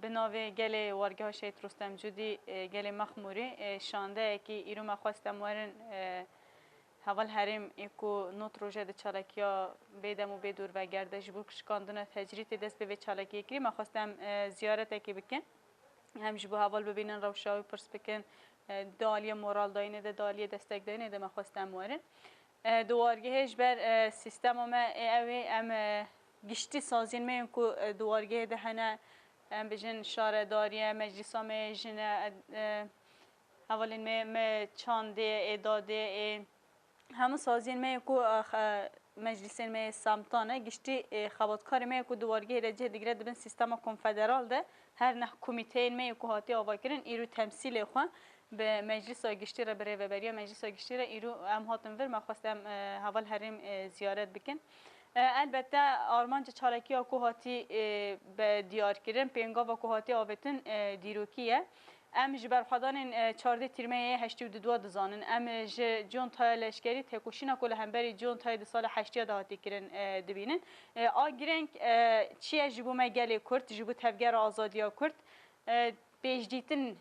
بناوی گل وارگاه شهید رستم جودی گل مخموری شانده که ایرو مخواستم ورن حوال هرم ایکو نوت روژه ده چالکیا بیدم و بیدور و گردش بو کشکاندن تجریت دست به چالکی کری مخواستم زیارت اکی بکن همش بو حوال ببینن روشاوی پرس بکن دالی مورال داینه ده دالی دستک داینه ده مخواستم ورن دوارگهش بر سیستم اوی ام گشتی سازین میون که دوارگه ده هنه ام بجن شاره داریه مجلس ها جن اولین می چانده اعداده همه سازین میون که مجلس می سامتانه گشتی خباتکار میون که دوارگه رجه دیگره دبن سیستم کنفدرال ده هر نه کمیته میون که هاتی آوا کرن ایرو تمثیل خواه به مجلس آگشتی را بره و بریا مجلس آگشتی را ایرو ام هاتم ور ما خواستم حوال هرم زیارت بکن البته آرمان چالکی ها کوهاتی به دیار کردن پینگا و کوهاتی آبتن دیروکیه ام جبر خدان 14 تیرمه 82 دزانن ام جون تای لشکری تکوشینا کل همبری جون تای سال 80 دهاتی کردن دبینن آگرنگ چیه جبو مگلی کرد جبو تفگر آزادیا کرد پیش دیتن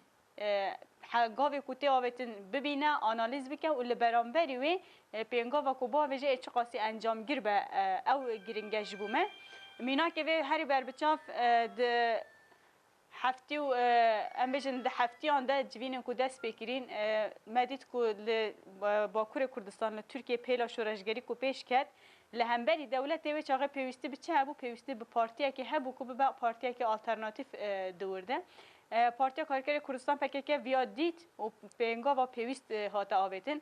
گاوی کوتی آوتن ببینه آنالیز بکن و لبرانبری وی پینگا و کوبا وجه چه قاسی انجام گیر به او گرینگش بومه مینا که وی هری بر بچاف د هفتی و ام بجن د هفتی آنده جوینن کو دست بکرین مدید کو باکور کردستان ترکیه پیلا شورشگری کو پیش کرد لهمبری دولت وی چاقه پیوستی به چه هبو پیوستی به پارتیا که هبو کو به پارتیا که آلترناتیو دورده پارتیا کارگر کردستان پکه ویا دیت و پنگا و پیوست هات آویتن